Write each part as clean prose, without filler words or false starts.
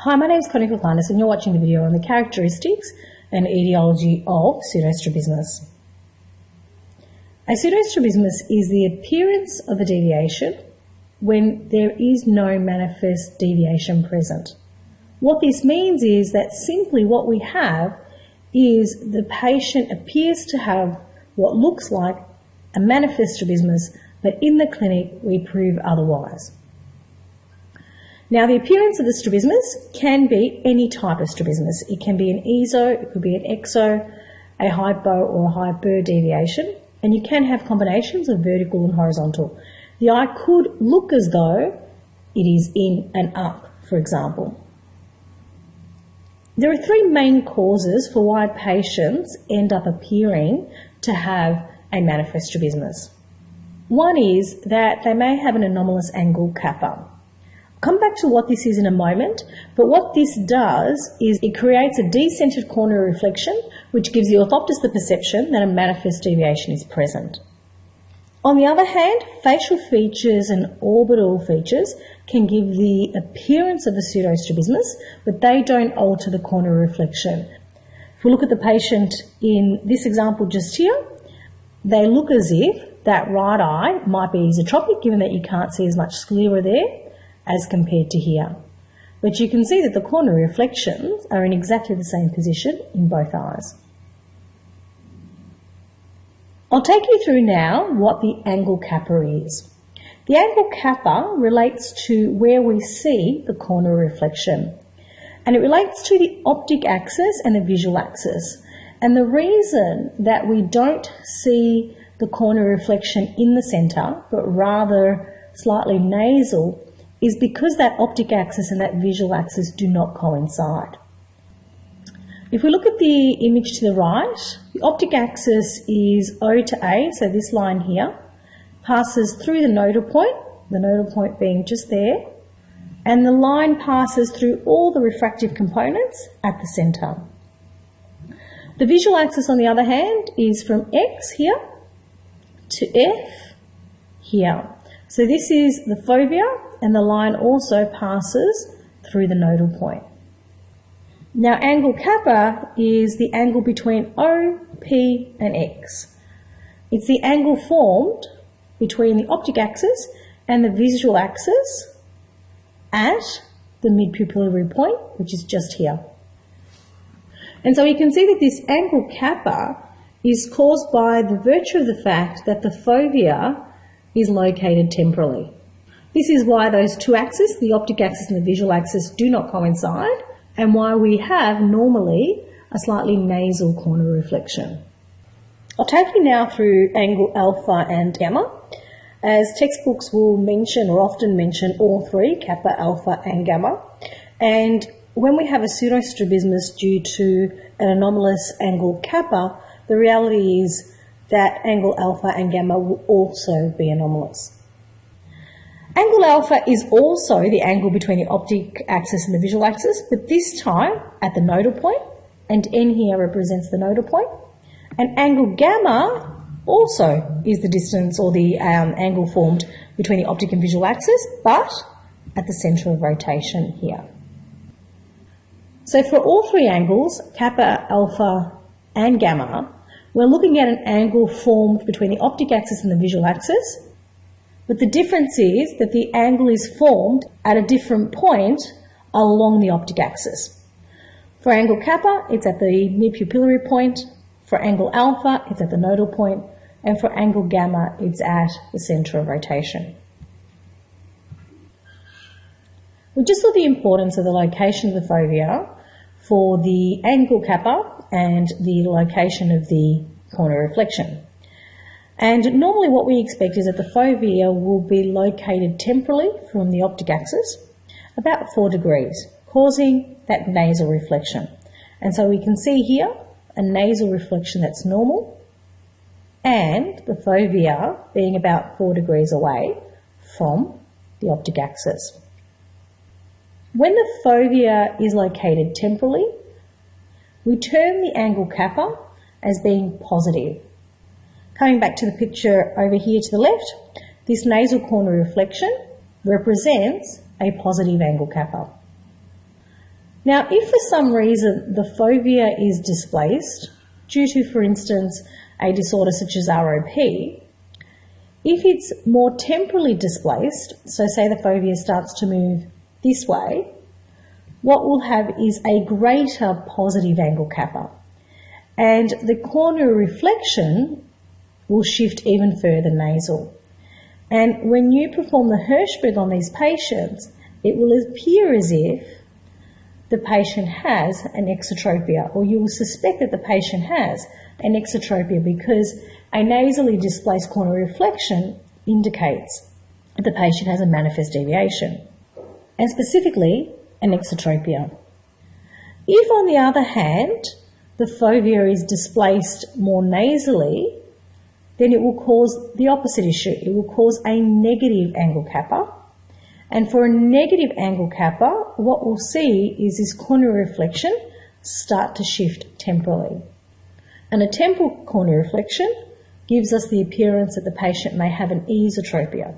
Hi, my name is Connie Koklandis and you're watching the video on the characteristics and etiology of pseudostrabismus. A pseudostrabismus is the appearance of a deviation when there is no manifest deviation present. What this means is that simply what we have is the patient appears to have what looks like a manifest strabismus, but in the clinic we prove otherwise. Now, the appearance of the strabismus can be any type of strabismus. It can be an ESO, it could be an EXO, a hypo or a hyper deviation, and you can have combinations of vertical and horizontal. The eye could look as though it is in and up, for example. There are three main causes for why patients end up appearing to have a manifest strabismus. One is that they may have an anomalous angle kappa. I'll come back to what this is in a moment, but what this does is it creates a decentered corner reflection which gives the orthoptist the perception that a manifest deviation is present. On the other hand, facial features and orbital features can give the appearance of a pseudostrabismus, but they don't alter the corner reflection. If we look at the patient in this example just here, they look as if that right eye might be isotropic, given that you can't see as much sclera there as compared to here. But you can see that the corner reflections are in exactly the same position in both eyes. I'll take you through now what the angle kappa is. The angle kappa relates to where we see the corner reflection, and it relates to the optic axis and the visual axis. And the reason that we don't see the corner reflection in the centre, but rather slightly nasal, is because that optic axis and that visual axis do not coincide. If we look at the image to the right, the optic axis is O to A, so this line here, passes through the nodal point being just there, and the line passes through all the refractive components at the centre. The visual axis, on the other hand, is from X here to F here. So this is the fovea, and the line also passes through the nodal point. Now, angle kappa is the angle between O, P and X. It's the angle formed between the optic axis and the visual axis at the midpupillary point, which is just here. And so you can see that this angle kappa is caused by the virtue of the fact that the fovea is located temporally. This is why those two axes, the optic axis and the visual axis, do not coincide, and why we have normally a slightly nasal corner reflection. I'll take you now through angle alpha and gamma, as textbooks will mention or often mention all three, kappa, alpha and gamma. And when we have a pseudostrabismus due to an anomalous angle kappa, the reality is that angle alpha and gamma will also be anomalous. Angle alpha is also the angle between the optic axis and the visual axis, but this time at the nodal point, and N here represents the nodal point. And angle gamma also is the distance or the angle formed between the optic and visual axis, but at the centre of rotation here. So for all three angles, kappa, alpha and gamma, we're looking at an angle formed between the optic axis and the visual axis, but the difference is that the angle is formed at a different point along the optic axis. For angle kappa, it's at the midpupillary point. For angle alpha, it's at the nodal point. And for angle gamma, it's at the centre of rotation. We just saw the importance of the location of the fovea for the angle kappa and the location of the corner reflection. And normally what we expect is that the fovea will be located temporally from the optic axis, about 4 degrees, causing that nasal reflection. And so we can see here a nasal reflection that's normal, and the fovea being about 4 degrees away from the optic axis. When the fovea is located temporally, we term the angle kappa as being positive. Coming back to the picture over here to the left, this nasal corner reflection represents a positive angle kappa. Now, if for some reason the fovea is displaced, due to, for instance, a disorder such as ROP, if it's more temporally displaced, so say the fovea starts to move this way, what we'll have is a greater positive angle kappa. And the corneal reflection will shift even further nasal. And when you perform the Hirschberg on these patients, it will appear as if the patient has an exotropia, or you will suspect that the patient has an exotropia because a nasally displaced corneal reflection indicates that the patient has a manifest deviation, and specifically an exotropia. If, on the other hand, the fovea is displaced more nasally, then it will cause the opposite issue. It will cause a negative angle kappa. And for a negative angle kappa, what we'll see is this corneal reflection start to shift temporally. And a temporal corneal reflection gives us the appearance that the patient may have an esotropia.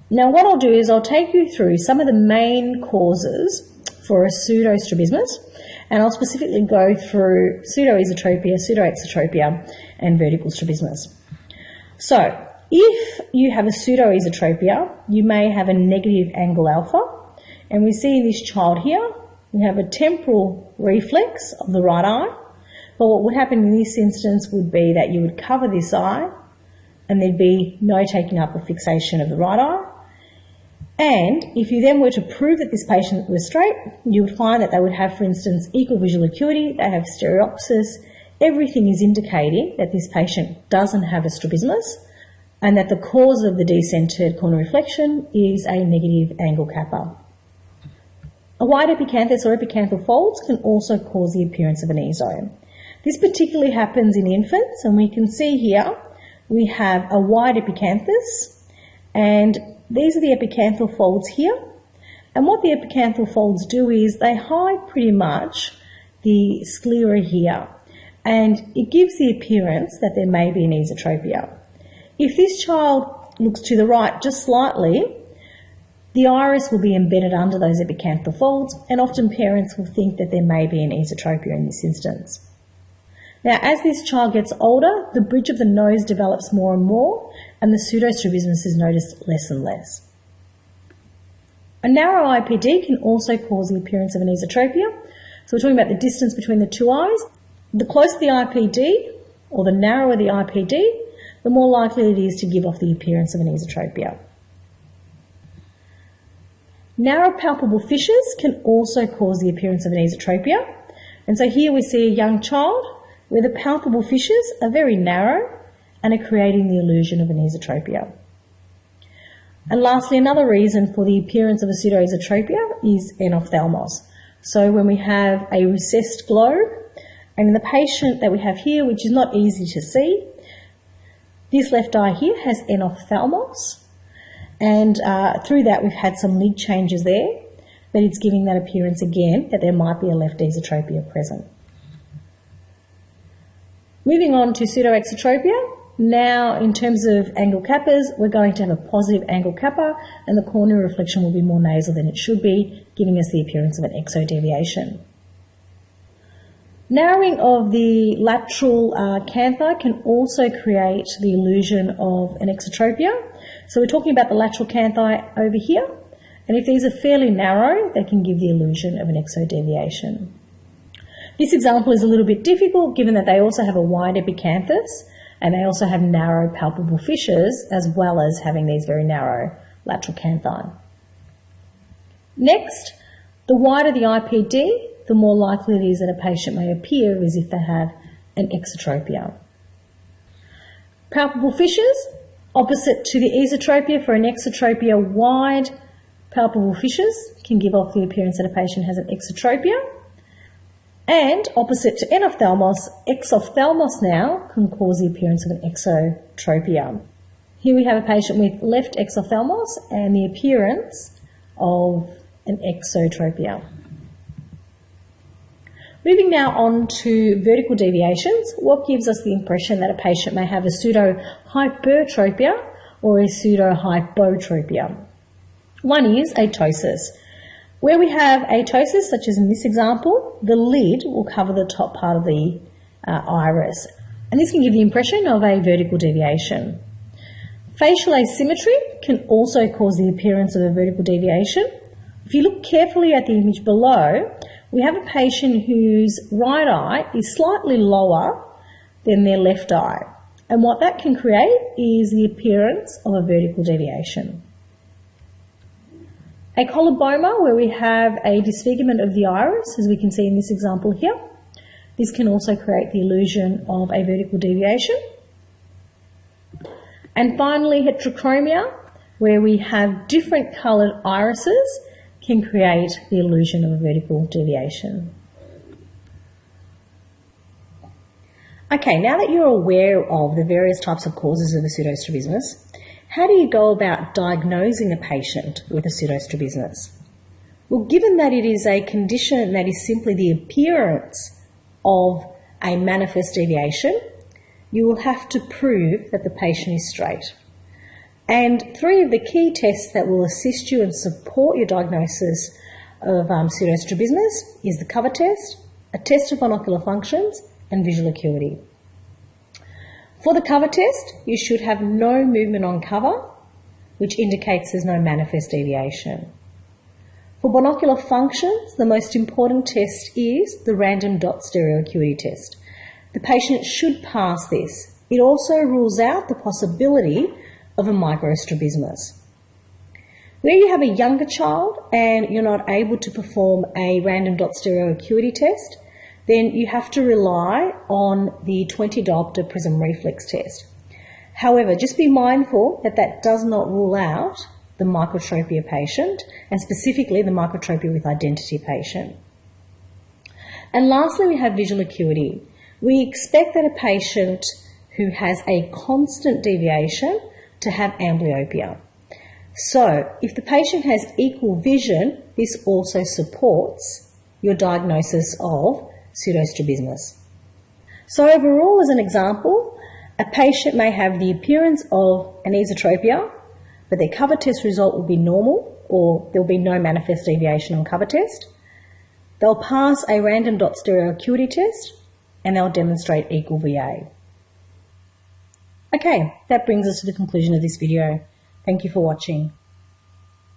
Now what I'll do is I'll take you through some of the main causes for a pseudostrabismus, and I'll specifically go through pseudoesotropia, pseudoexotropia, and vertical strabismus. So, if you have a pseudoesotropia, you may have a negative angle alpha, and we see in this child here, we have a temporal reflex of the right eye, but what would happen in this instance would be that you would cover this eye, and there'd be no taking up or fixation of the right eye. And if you then were to prove that this patient was straight, you would find that they would have, for instance, equal visual acuity, they have stereopsis. Everything is indicating that this patient doesn't have a strabismus, and that the cause of the decentered corneal reflection is a negative angle kappa. A wide epicanthus or epicanthal folds can also cause the appearance of an ESO. This particularly happens in infants, and we can see here we have a wide epicanthus, and these are the epicanthal folds here. And what the epicanthal folds do is they hide pretty much the sclera here, and it gives the appearance that there may be an esotropia. If this child looks to the right just slightly, the iris will be embedded under those epicanthal folds, and often parents will think that there may be an esotropia in this instance. Now, as this child gets older, the bridge of the nose develops more and more, and the pseudostrabismus is noticed less and less. A narrow IPD can also cause the appearance of an esotropia. So we're talking about the distance between the two eyes. The closer the IPD, or the narrower the IPD, the more likely it is to give off the appearance of an esotropia. Narrow palpable fissures can also cause the appearance of an esotropia. And so here we see a young child where the palpable fissures are very narrow and are creating the illusion of an esotropia. And lastly, another reason for the appearance of a pseudoesotropia is enophthalmos. So when we have a recessed globe, and in the patient that we have here, which is not easy to see, this left eye here has enophthalmos, and through that we've had some lid changes there, but it's giving that appearance again that there might be a left esotropia present. Moving on to pseudoexotropia. Now, in terms of angle kappas, we're going to have a positive angle kappa, and the corneal reflection will be more nasal than it should be, giving us the appearance of an exodeviation. Narrowing of the lateral canthi can also create the illusion of an exotropia. So we're talking about the lateral canthi over here, and if these are fairly narrow, they can give the illusion of an exodeviation. This example is a little bit difficult given that they also have a wide epicanthus and they also have narrow palpable fissures as well as having these very narrow lateral canthi. Next, the wider the IPD, the more likely it is that a patient may appear as if they have an exotropia. Palpable fissures, opposite to the esotropia. For an exotropia, wide palpable fissures can give off the appearance that a patient has an exotropia. And opposite to enophthalmos, exophthalmos now can cause the appearance of an exotropia. Here we have a patient with left exophthalmos and the appearance of an exotropia. Moving now on to vertical deviations, what gives us the impression that a patient may have a pseudo-hypertropia or a pseudo-hypotropia? One is atosis. Where we have atosis, such as in this example, the lid will cover the top part of the iris, and this can give the impression of a vertical deviation. Facial asymmetry can also cause the appearance of a vertical deviation. If you look carefully at the image below, we have a patient whose right eye is slightly lower than their left eye, and what that can create is the appearance of a vertical deviation. A coloboma, where we have a disfigurement of the iris, as we can see in this example here. This can also create the illusion of a vertical deviation. And finally, heterochromia, where we have different coloured irises, can create the illusion of a vertical deviation. Okay, now that you're aware of the various types of causes of a pseudostrabismus, how do you go about diagnosing a patient with a pseudostrabismus? Well, given that it is a condition that is simply the appearance of a manifest deviation, you will have to prove that the patient is straight. And three of the key tests that will assist you and support your diagnosis of pseudostrabismus is the cover test, a test of binocular functions, and visual acuity. For the cover test, you should have no movement on cover, which indicates there's no manifest deviation. For binocular functions, the most important test is the random dot stereoacuity test. The patient should pass this. It also rules out the possibility of a microstrabismus. Where you have a younger child and you're not able to perform a random dot stereoacuity test, then you have to rely on the 20 diopter prism reflex test. However, just be mindful that that does not rule out the microtropia patient, and specifically the microtropia with identity patient. And lastly, we have visual acuity. We expect that a patient who has a constant deviation to have amblyopia. So, if the patient has equal vision, this also supports your diagnosis of pseudostrabismus. So overall, as an example, a patient may have the appearance of an esotropia, but their cover test result will be normal, or there will be no manifest deviation on cover test. They'll pass a random dot stereoacuity test, and they'll demonstrate equal VA. Okay, that brings us to the conclusion of this video. Thank you for watching.